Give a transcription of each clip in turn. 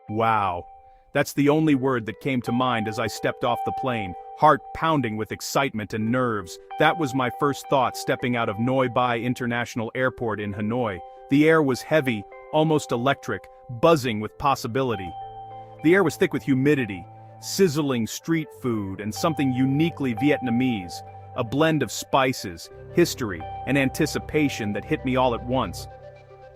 Wow. That's the only word that came to mind as I stepped off the plane, heart pounding with excitement and nerves. That was my first thought stepping out of Noi Bai International Airport in Hanoi. The air was heavy, almost electric, buzzing with possibility. The air was thick with humidity, sizzling street food, and something uniquely Vietnamese, a blend of spices, history, and anticipation that hit me all at once.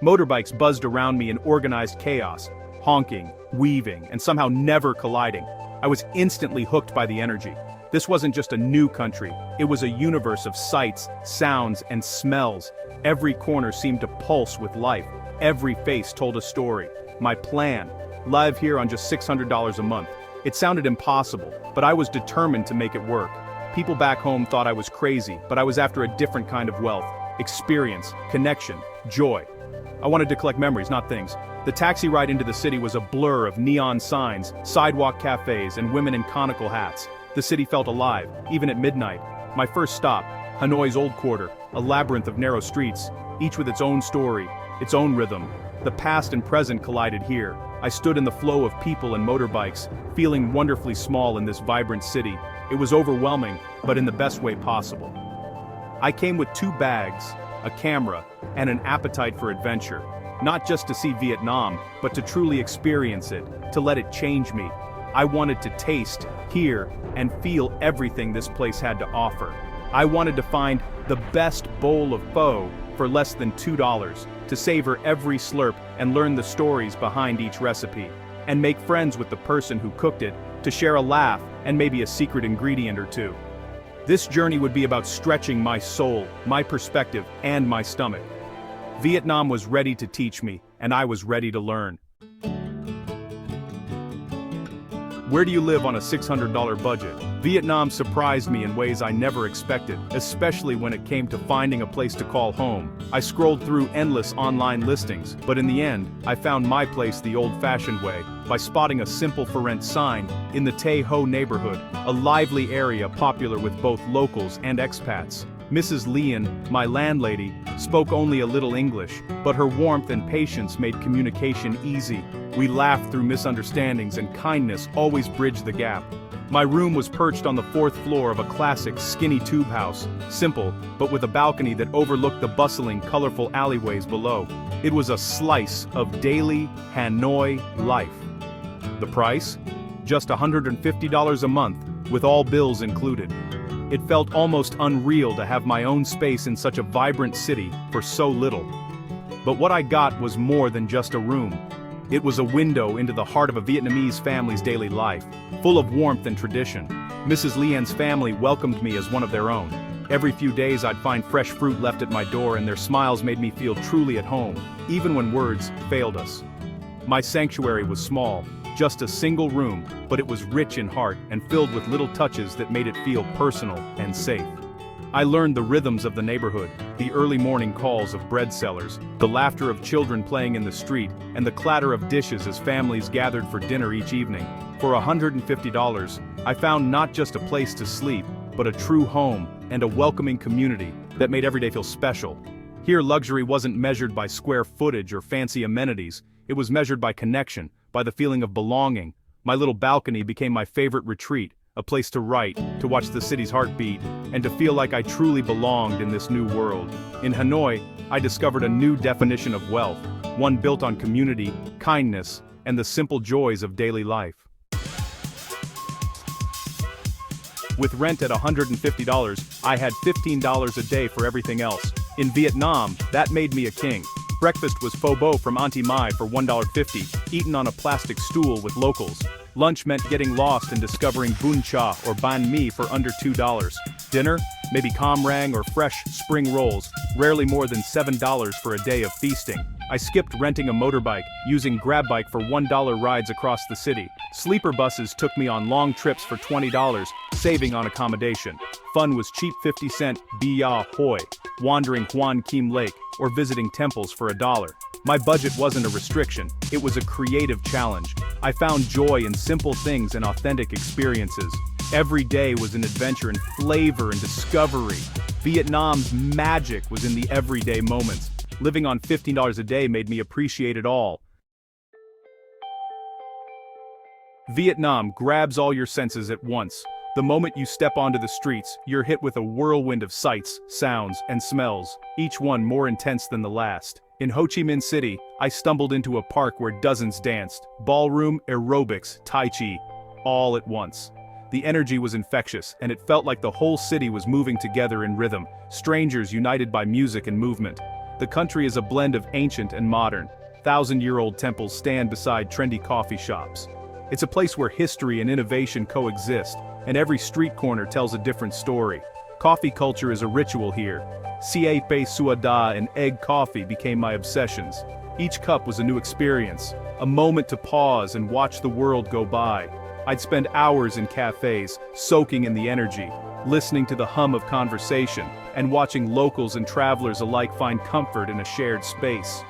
Motorbikes buzzed around me in organized chaos, honking, weaving, and somehow never colliding. I was instantly hooked by the energy. This wasn't just a new country, it was a universe of sights, sounds, and smells. Every corner seemed to pulse with life. Every face told a story. My plan: live here on just $600 a month. It sounded impossible, but I was determined to make it work. People back home thought I was crazy, but I was after a different kind of wealth: experience, connection, joy. I wanted to collect memories, not things. The taxi ride into the city was a blur of neon signs, sidewalk cafes, and women in conical hats. The city felt alive, even at midnight. My first stop, Hanoi's Old Quarter, a labyrinth of narrow streets, each with its own story, its own rhythm. The past and present collided here. I stood in the flow of people and motorbikes, feeling wonderfully small in this vibrant city. It was overwhelming, but in the best way possible. I came with 2 bags, a camera, and an appetite for adventure. Not just to see Vietnam, but to truly experience it, to let it change me. I wanted to taste, hear, and feel everything this place had to offer. I wanted to find the best bowl of pho for less than $2, to savor every slurp and learn the stories behind each recipe, and make friends with the person who cooked it, to share a laugh and maybe a secret ingredient or two. This journey would be about stretching my soul, my perspective, and my stomach. Vietnam was ready to teach me, and I was ready to learn. Where do you live on a $600 budget? Vietnam surprised me in ways I never expected, especially when it came to finding a place to call home. I scrolled through endless online listings, but in the end, I found my place the old-fashioned way, by spotting a simple for rent sign in the Tay Ho neighborhood, a lively area popular with both locals and expats. Mrs. Leon, my landlady, spoke only a little English, but her warmth and patience made communication easy. We laughed through misunderstandings, and kindness always bridged the gap. My room was perched on the 4th floor of a classic, skinny tube house, simple, but with a balcony that overlooked the bustling, colorful alleyways below. It was a slice of daily Hanoi life. The price? Just $150 a month, with all bills included. It felt almost unreal to have my own space in such a vibrant city for so little. But what I got was more than just a room. It was a window into the heart of a Vietnamese family's daily life, full of warmth and tradition. Mrs. Leanne's family welcomed me as one of their own. Every few days I'd find fresh fruit left at my door, and their smiles made me feel truly at home, even when words failed us. My sanctuary was small, just a single room, but it was rich in heart and filled with little touches that made it feel personal and safe. I learned the rhythms of the neighborhood, the early morning calls of bread sellers, the laughter of children playing in the street, and the clatter of dishes as families gathered for dinner each evening. For $150, I found not just a place to sleep, but a true home and a welcoming community that made every day feel special. Here, luxury wasn't measured by square footage or fancy amenities. It was measured by connection, by the feeling of belonging. My little balcony became my favorite retreat, a place to write, to watch the city's heartbeat, and to feel like I truly belonged in this new world. In Hanoi, I discovered a new definition of wealth, one built on community, kindness, and the simple joys of daily life. With rent at $150, I had $15 a day for everything else. In Vietnam, that made me a king. Breakfast was pho bo from Auntie Mai for $1.50, eaten on a plastic stool with locals. Lunch meant getting lost and discovering Bun Cha or Banh Mi for under $2. Dinner? Maybe com rang or fresh spring rolls, rarely more than $7 for a day of feasting. I skipped renting a motorbike, using Grab Bike for $1 rides across the city. Sleeper buses took me on long trips for $20, saving on accommodation. Fun was cheap 50-cent Bia Hoi, wandering Hoan Kim Lake, or visiting temples for $1. My budget wasn't a restriction, it was a creative challenge. I found joy in simple things and authentic experiences. Every day was an adventure in flavor and discovery. Vietnam's magic was in the everyday moments. Living on $15 a day made me appreciate it all. Vietnam grabs all your senses at once. The moment you step onto the streets, you're hit with a whirlwind of sights, sounds, and smells, each one more intense than the last. In Ho Chi Minh City, I stumbled into a park where dozens danced, ballroom, aerobics, tai chi, all at once. The energy was infectious, and it felt like the whole city was moving together in rhythm, strangers united by music and movement. The country is a blend of ancient and modern. Thousand-year-old temples stand beside trendy coffee shops. It's a place where history and innovation coexist, and every street corner tells a different story. Coffee culture is a ritual here. Siape suada and egg coffee became my obsessions. Each cup was a new experience, a moment to pause and watch the world go by. I'd spend hours in cafes, soaking in the energy, listening to the hum of conversation, and watching locals and travelers alike find comfort in a shared space.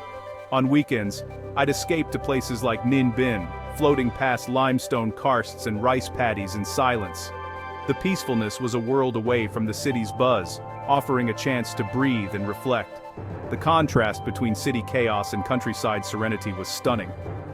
On weekends, I'd escape to places like Ninh Binh, floating past limestone karsts and rice paddies in silence. The peacefulness was a world away from the city's buzz, offering a chance to breathe and reflect. The contrast between city chaos and countryside serenity was stunning.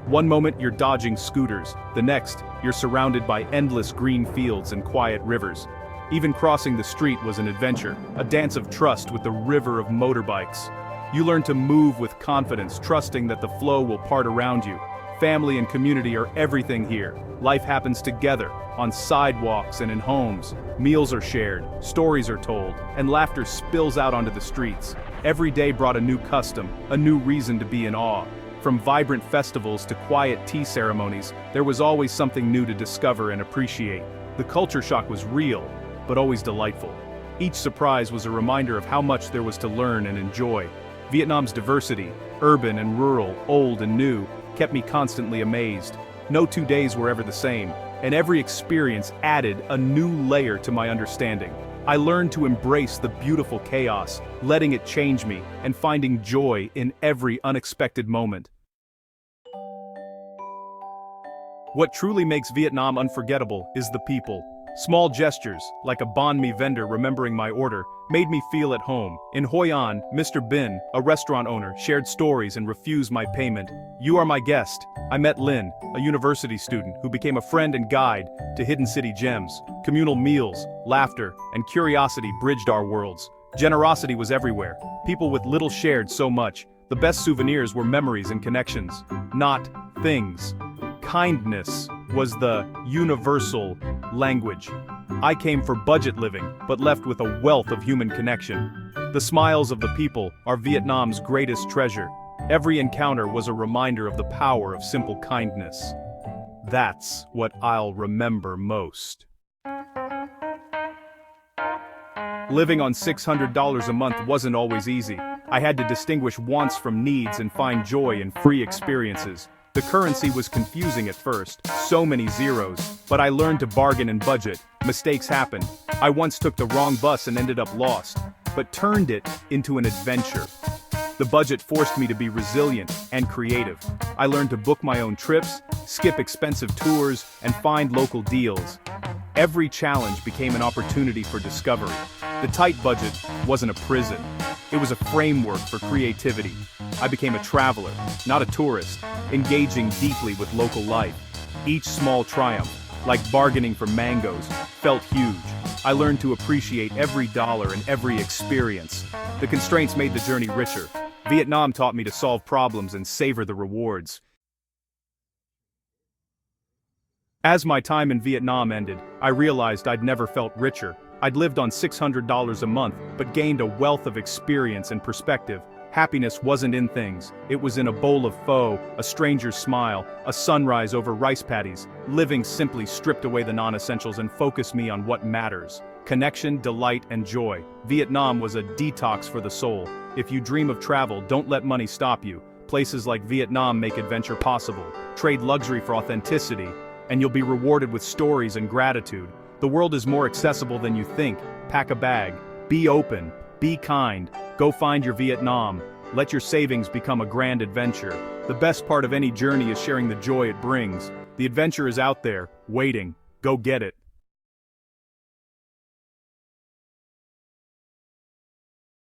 One moment you're dodging scooters, the next, you're surrounded by endless green fields and quiet rivers. Even crossing the street was an adventure, a dance of trust with the river of motorbikes. You learn to move with confidence, trusting that the flow will part around you. Family and community are everything here. Life happens together, on sidewalks and in homes. Meals are shared, stories are told, and laughter spills out onto the streets. Every day brought a new custom, a new reason to be in awe. From vibrant festivals to quiet tea ceremonies, there was always something new to discover and appreciate. The culture shock was real, but always delightful. Each surprise was a reminder of how much there was to learn and enjoy. Vietnam's diversity, urban and rural, old and new, kept me constantly amazed. No 2 days were ever the same, and every experience added a new layer to my understanding. I learned to embrace the beautiful chaos, letting it change me, and finding joy in every unexpected moment. What truly makes Vietnam unforgettable is the people. Small gestures, like a Banh Mi vendor remembering my order, made me feel at home. In Hoi An, Mr. Bin, a restaurant owner, shared stories and refused my payment. "You are my guest." I met Lin, a university student who became a friend and guide to hidden city gems. Communal meals, laughter, and curiosity bridged our worlds. Generosity was everywhere. People with little shared so much. The best souvenirs were memories and connections, not things. Kindness was the universal language. I came for budget living, but left with a wealth of human connection. The smiles of the people are Vietnam's greatest treasure. Every encounter was a reminder of the power of simple kindness. That's what I'll remember most. Living on $600 a month wasn't always easy. I had to distinguish wants from needs and find joy in free experiences. The currency was confusing at first, so many zeros, but I learned to bargain and budget. Mistakes happened. I once took the wrong bus and ended up lost, but turned it into an adventure. The budget forced me to be resilient and creative. I learned to book my own trips, skip expensive tours, and find local deals. Every challenge became an opportunity for discovery. The tight budget wasn't a prison. It was a framework for creativity. I became a traveler, not a tourist, engaging deeply with local life. Each small triumph, like bargaining for mangoes, felt huge. I learned to appreciate every dollar and every experience. The constraints made the journey richer. Vietnam taught me to solve problems and savor the rewards. As my time in Vietnam ended, I realized I'd never felt richer. I'd lived on $600 a month, but gained a wealth of experience and perspective. Happiness wasn't in things. It was in a bowl of pho, a stranger's smile, a sunrise over rice paddies. Living simply stripped away the non-essentials and focused me on what matters. Connection, delight, and joy. Vietnam was a detox for the soul. If you dream of travel, don't let money stop you. Places like Vietnam make adventure possible. Trade luxury for authenticity, and you'll be rewarded with stories and gratitude. The world is more accessible than you think. Pack a bag. Be open. Be kind. Go find your Vietnam. Let your savings become a grand adventure. The best part of any journey is sharing the joy it brings. The adventure is out there, waiting. Go get it.